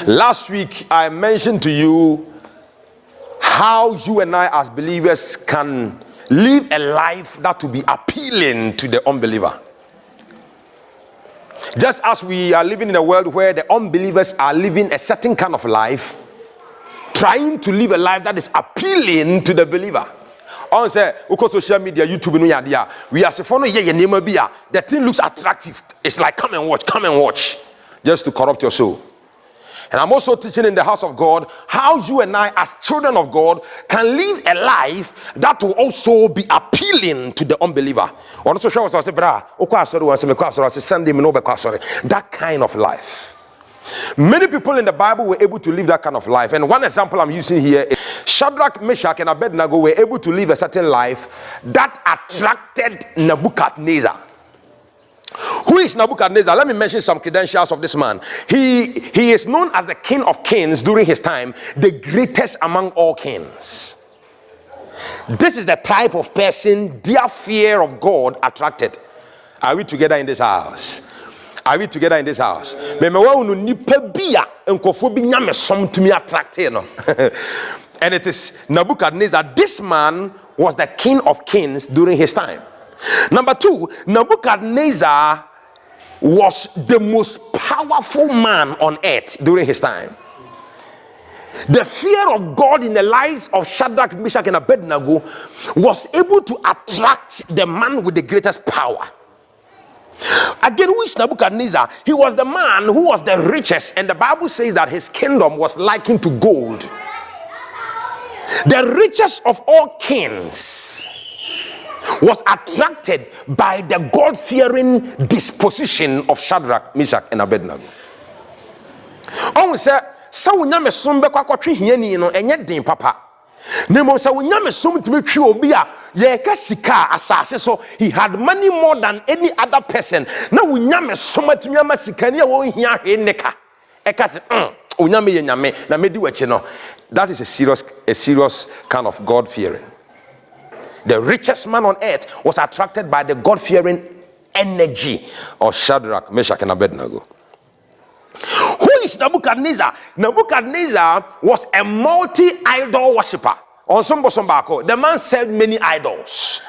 Last week, I mentioned to you how you and I as believers can live a life that will be appealing to the unbeliever. Just as we are living in a world where the unbelievers are living a certain kind of life, trying to live a life that is appealing to the believer. On say, social media, YouTube, we are saying, the thing looks attractive. It's like, come and watch, just to corrupt your soul. And I'm also teaching in the house of God how you and I, as children of God, can live a life that will also be appealing to the unbeliever. That kind of life. Many people in the Bible were able to live that kind of life. And one example I'm using here is Shadrach, Meshach, and Abednego were able to live a certain life that attracted Nebuchadnezzar. Who is Nebuchadnezzar? Let me mention some credentials of this man. He is known as the king of kings during his time, the greatest among all kings. This is the type of person their fear of God attracted. Are we together in this house? Are we together in this house? And it is Nebuchadnezzar. This man was the king of kings during his time. Number two, Nebuchadnezzar was the most powerful man on earth during his time. The fear of God in the lives of Shadrach, Meshach, and Abednego was able to attract the man with the greatest power. Again, who is Nebuchadnezzar? He was the man who was the richest, and the Bible says that his kingdom was likened to gold. The richest of all kings was attracted by the God-fearing disposition of Shadrach, Meshach, and Abednego. Always say, "So unyame sombe kwa kwatwe hiani no enye den papa." Nemo say unyame som timi twi obi a ye ka sika asase so he had money more than any other person. Na unyame som atimi ama sika ne wo hia hwe neka. E ka se, unyame ye nyame na medi wachi no." That is a serious kind of God-fearing. The richest man on earth was attracted by the God-fearing energy of Shadrach, Meshach, and Abednego. Who is Nebuchadnezzar? Nebuchadnezzar was a multi-idol worshipper. The man served many idols.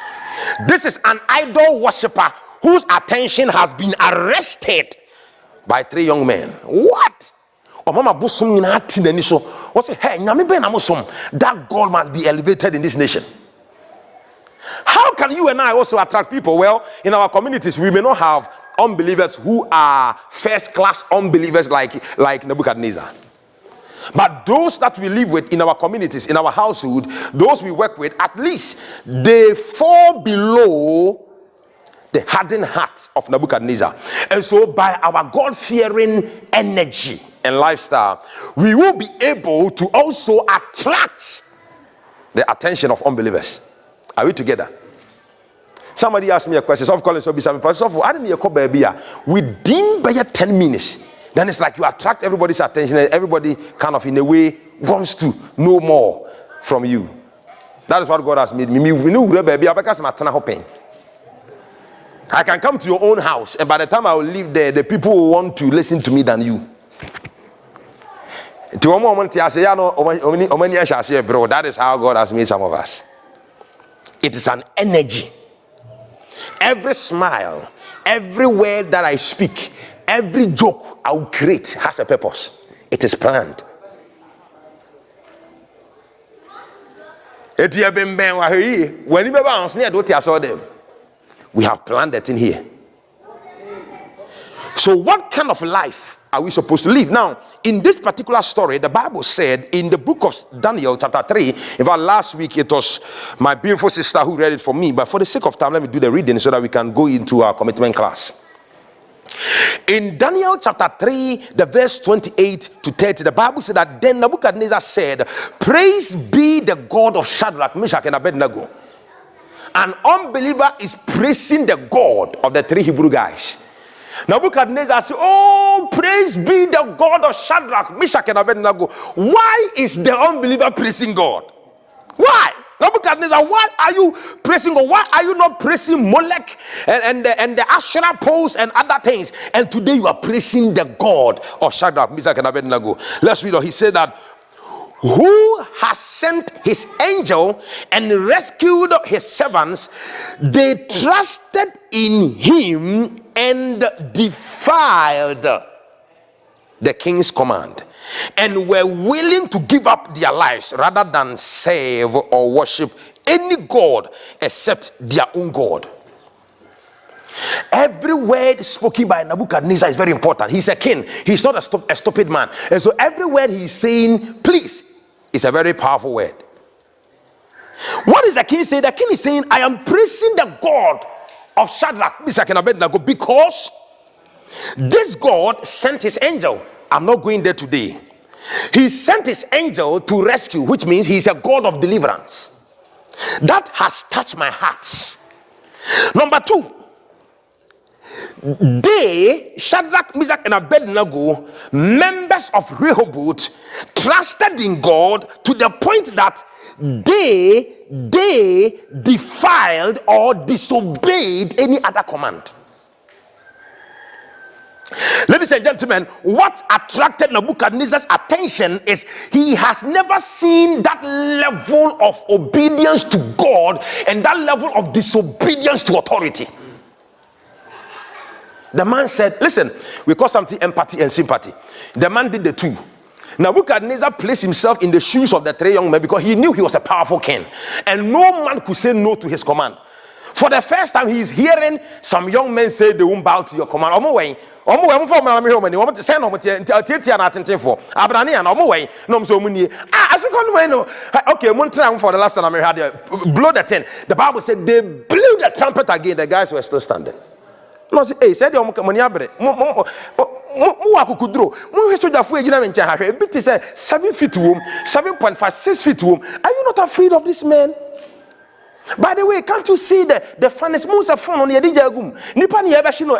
This is an idol worshipper whose attention has been arrested by three young men. What? That God must be elevated in this nation. How can you and I also attract people? Well, in our communities, we may not have unbelievers who are first-class unbelievers like Nebuchadnezzar. But those that we live with in our communities, in our household, those we work with, at least they fall below the hardened heart of Nebuchadnezzar. And so by our God-fearing energy and lifestyle, we will be able to also attract the attention of unbelievers. Are we together? Somebody asked me a question. So, of course, I didn't hear baby. Within by 10 minutes, then it's like you attract everybody's attention, and everybody kind of in a way wants to know more from you. That is what God has made me. We know baby because I'm hoping. I can come to your own house, and by the time I will leave there, the people will want to listen to me than you. That is how God has made some of us. It is an energy. Every smile, every word that I speak, every joke I will create has a purpose. It is planned. We have planned that in here. So what kind of life are we supposed to live? Now, in this particular story, the Bible said in the book of Daniel chapter 3, in fact, last week it was my beautiful sister who read it for me, but for the sake of time, let me do the reading so that we can go into our commitment class. In Daniel chapter 3, the verse 28 to 30, the Bible said that then Nebuchadnezzar said, "Praise be the God of Shadrach, Meshach, and Abednego." An unbeliever is praising the God of the three Hebrew guys. Nebuchadnezzar said, "Oh, praise be the God of Shadrach, Meshach, and Abednego." Why is the unbeliever praising God? Why? Nebuchadnezzar, why are you praising God? Why are you not praising Molech and the Asherah poles and other things? And today you are praising the God of Shadrach, Meshach, and Abednego. Let's read on. He said that, who has sent his angel and rescued his servants? They trusted in him and defiled the king's command, and were willing to give up their lives rather than serve or worship any god except their own God. Every word spoken by Nebuchadnezzar is very important. He's a king. He's not a stupid man. And so every word he's saying, please, is a very powerful word. What is the king saying? The king is saying, I am praising the God of Shadrach, Meshach, and Abednego because this God sent his angel. I'm not going there today. He sent his angel to rescue, which means he's a God of deliverance. That has touched my heart. Number two, they, Shadrach, Meshach, and Abednego, members of Rehoboth, trusted in God to the point that they defiled or disobeyed any other command. Ladies and gentlemen, what attracted Nebuchadnezzar's attention is he has never seen that level of obedience to God and that level of disobedience to authority. The man said, listen, we call something empathy and sympathy. The man did the two. Nebuchadnezzar placed himself in the shoes of the three young men because he knew he was a powerful king. And no man could say no to his command. For the first time, he is hearing some young men say they won't bow to your command. Okay, for the last time I had blow the tent. The Bible said they blew the trumpet again. The guys were still standing. No, say, hey, said you money abre. Mu soldier fu ejina menche ha hwe. Bit say 7 feet wom, 7.5, 6 feet wom. Are you not afraid of this man? By the way, can't you see the funniest moves of fun on the Yadijagum? Nipan Yabashino,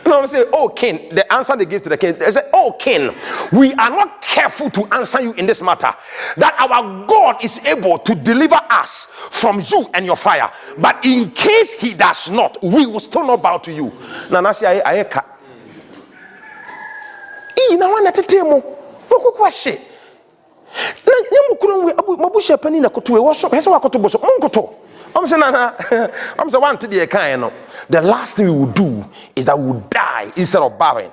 no, say, oh, king. The answer they give to the king, they say, oh, king, we are not careful to answer you in this matter. That our God is able to deliver us from you and your fire. But in case he does not, we will still not bow to you. Nanasi ayeka. Now I want to tell you, what shit. I'm the last thing we will do is that we will die instead of bowing.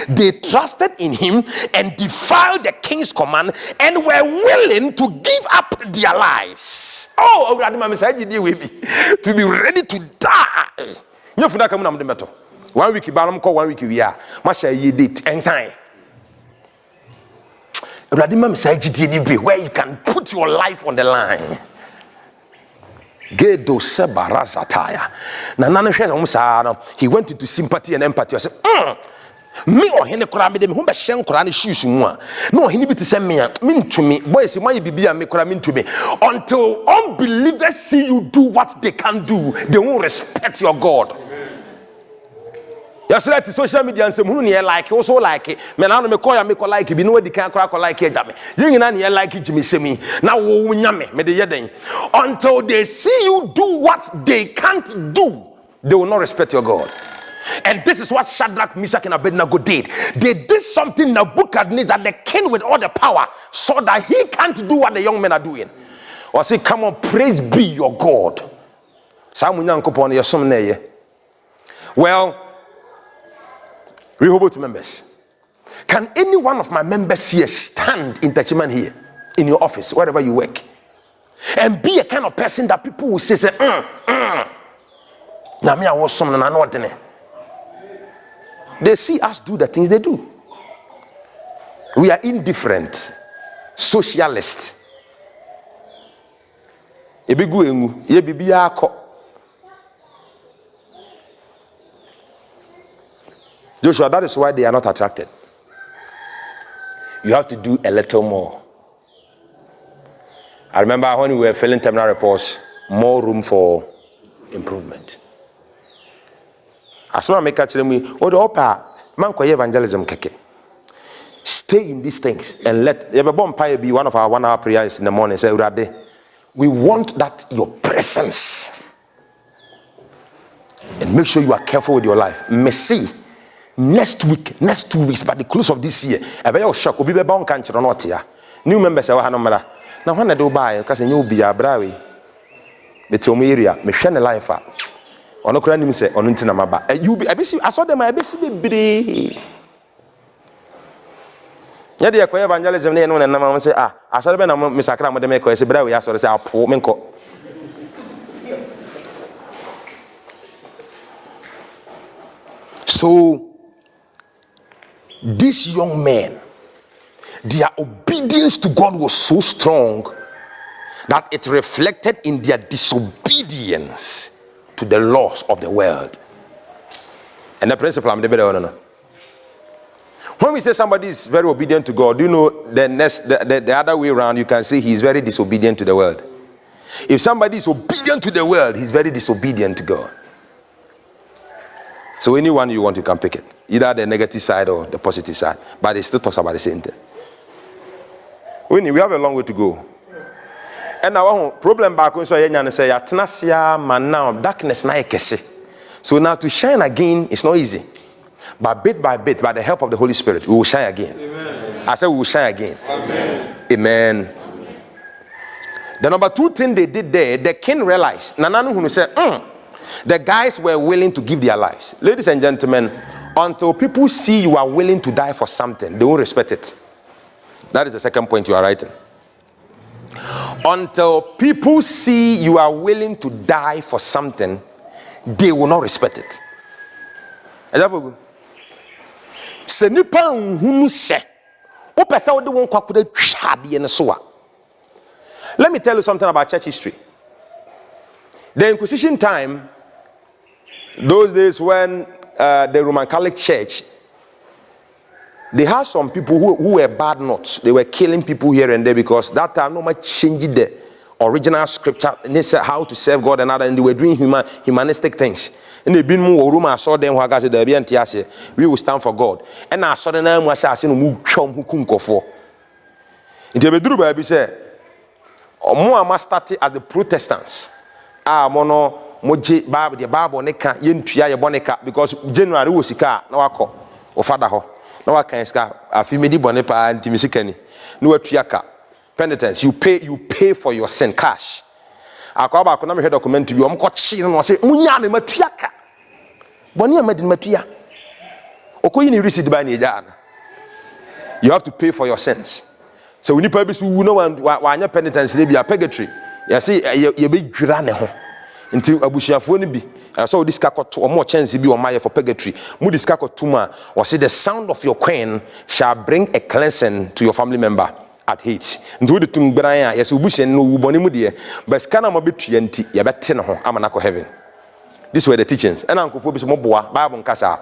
They trusted in him and defied the king's command and were willing to give up their lives. Oh, to be ready to die. 1 week, 1 week, we are. Masha ye date and time. Where you can put your life on the line. He went into sympathy and empathy. I said, me or hene kura me dem ho be hye nkura ne shoes mu a no hene bi te se me a me ntumi boys my bibia me kura me ntumi until unbelievers see you do what they can do. They won't respect your God. Yes, right. Social media and some who near like also like it. Man, I don't make like it. Be no way they can't crack like it. You know, like it. Me say me now. Until they see you do what they can't do, they will not respect your God. And this is what Shadrach, Meshach, and Abednego did. They did something Nebuchadnezzar, the king with all the power, saw that he can't do what the young men are doing. Or say, come on, praise be your God. Well, Rehoboth members, can any one of my members here stand in Tachiman here, in your office, wherever you work, and be a kind of person that people will say, they see us do the things they do. We are indifferent, socialist. Joshua, that is why they are not attracted. You have to do a little more. I remember when we were filling terminal reports, more room for improvement. As soon as I make me, oh, the upper man call evangelism keke. Stay in these things and let be one of our 1 hour prayers in the morning. Say, we want that your presence. And make sure you are careful with your life. Mercy. Next week, next 2 weeks, by the close of this year, I be shock. Obi be bound can't or not here. New members say, "Now when I do buy, because you be a brawy." The Tom area, me share the life. On no crane say on untina maba. You be I saw them. I be see. Yeah, the evangelism. No, and I say, I saw them. I'm Miss Akram. They make say, brawy. I saw say, poor menko. So. These young men, their obedience to God was so strong that it reflected in their disobedience to the laws of the world. And the principle I'm the when we say somebody is very obedient to God, do you know the other way around? You can say he's very disobedient to the world. If somebody is obedient to the world, he's very disobedient to God. So anyone you want, you can pick it. Either the negative side or the positive side. But it still talks about the same thing. We have a long way to go. And now, problem back when say, man, now darkness na ekese. So now to shine again is not easy. But bit by bit, by the help of the Holy Spirit, we will shine again. Amen. I said we will shine again. Amen. Amen. The number 2 thing they did there, the king realized. Nananu who said, the guys were willing to give their lives. Ladies and gentlemen, until people see you are willing to die for something, they won't respect it. That is the second point you are writing. Until people see you are willing to die for something, they will not respect it. Let me tell you something about church history. The Inquisition time, those days when the Roman Catholic Church, they had some people who were bad nuts. They were killing people here and there because that time no much changing the original scripture and they said how to serve God and other, and they were doing humanistic things. And they been more room. I saw them who got the we will stand for God. And I saw the name was asking move chum who couldn't go for. In the bedroom, I said, more must start at the Protestants. Mono moji Bible the Bible neka yentua ye boneka because January wo sika na wako o father ho na waka sika afimedi bone pa ntimi sika ni na watua ka penitence you pay for your sin cash akwa ba ko na me document bi o mko chi no say munya me matua ka bone amadi matua okoyi ni receipt ba ni ja na you have to pay for your sins so we need to be so no one penitence dey be purgatory. You see, you be grane ho. Until abusiafo ni bi. So this kakoto or more chance be on my for purgatory. Mu this kakotuma or say the sound of your queen shall bring a cleansing to your family member at hate. Ndu de tum bran yes ubusia no uboni mu de. But kana mo betua nti ye bete ne ho amanako heaven. These were the teachings. And ankofo bi so mo boa Bible nkasa.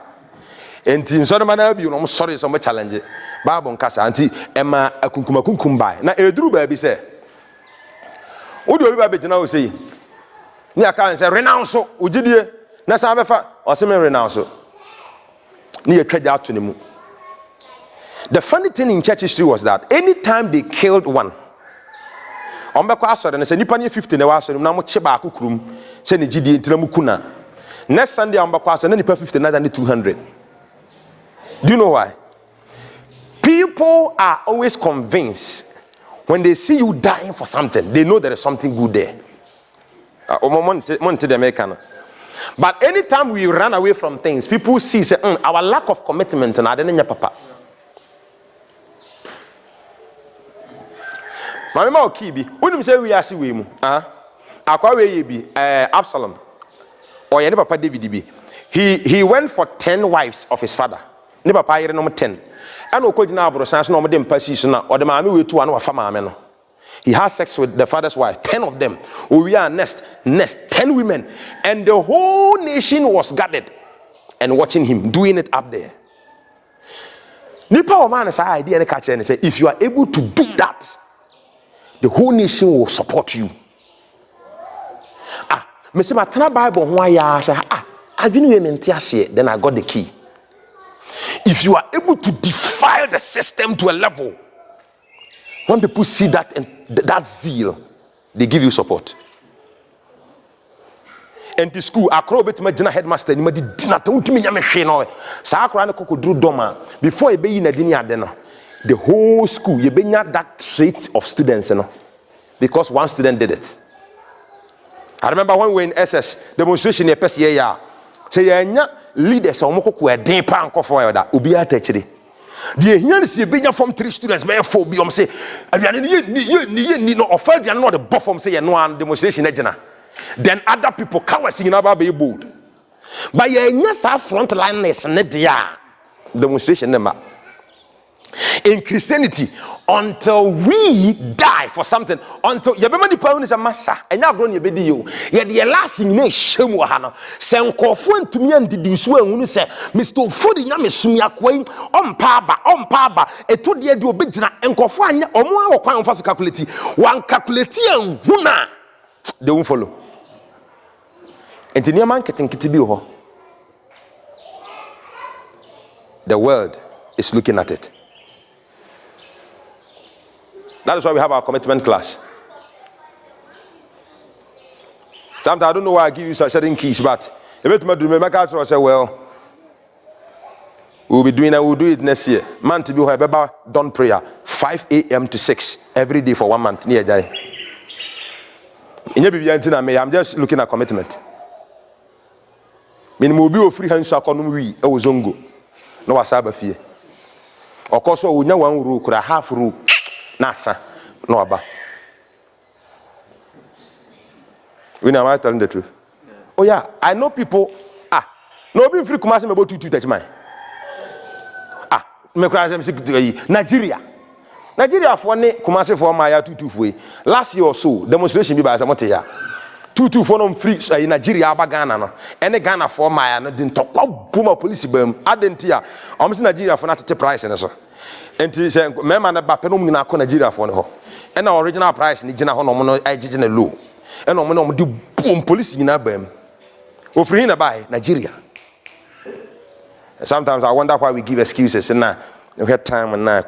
Enti nsodoma na bi no mo sorry so mo challenge. Bible nkasa anti ema akunkum bai. Na eduru ba bi say Odo obi ba begina o sei ni aka say renounce ugidie na sa befa o se me renounce ni ye twaja ato ne mu. The funny thing in church history was that anytime they killed one ombekwa asore na say nipa ne 50 na wa asore na mo che ba akukurum say ne gidie ntina mu kuna next Sunday ombekwa asore na nipa 50 na than 200. Do you know why? People are always convinced when they see you dying for something, they know there is something good there. But anytime we run away from things, people see say, our lack of commitment and I didn't papa. My mama Kibi, wouldn't say we are see we mu. Absalom or any papa David be. He went for 10 wives of his father. Ne papa yere number 10. And okojina abrosan no modem position or the mama we two and wa fama no. He has sex with the father's wife, 10 of them. We are nest 10 women, and the whole nation was gathered and watching him doing it up there. Nipa o man say idea and catch and say if you are able to do that, the whole nation will support you. Me say my Bible ho ya say adwene we mente ase then I got the key. If you are able to defy the system to a level, when people see that and that zeal, they give you support. And the school, I call it my headmaster, and my dinner to me, I'm Sakra Kokodru Doma. Before you be in a dinner, the whole school, you be not that trait of students, because one student did it. I remember when we were in SS demonstration in PCA, say, leaders are more than pan for that, Ubia Techri. The here is a from 3 students, may 4 be say, you need not offer, you are not the buff say, no one demonstration agenda. Then other people come singing about be bold. But yes, our front line is demonstration number. In Christianity, until we die for something, until you be pound is a massa, and now grown you be you. Yet the last thing you shame wahana. Send Kofun to me and did you swear when you say, Mr. Fooding Yamisumia Quain, on Paba, a 2 year do big and Kofan or more or quite fast calculate. One calculate and Huna. They won't follow. And in your marketing, Kitibu, the world is looking at it. That is why we have our commitment class. Sometimes I don't know why I give you certain keys, but if you remember, I say, well, we'll do it next year. Man to be about dawn prayer, 5 a.m. to 6 every day for 1 month. I'm just looking at commitment. Minimum be free hands economy e wozongo no wasaba fie okoso wonya wan rule kura half rule na asa no aba. We know, am I telling the truth? Yeah. Oh yeah, I know people no be free Kumasi me about 22 touch mine. Me kura Nigeria for ne Kumasi for my 22 for last year or so demonstration be by samote ya 22 for no free in Nigeria aba Ghana no ene Ghana for my no din tokwa buma police bam adentia o mse Nigeria for na tete price ne so enti say mema na ba penom nyina ko Nigeria for ne ho ena original price ni gina ho no mo no agige na low ena mo no di boom police nyina bam ofri na buy Nigeria. Sometimes I wonder why we give excuses and now we have time and now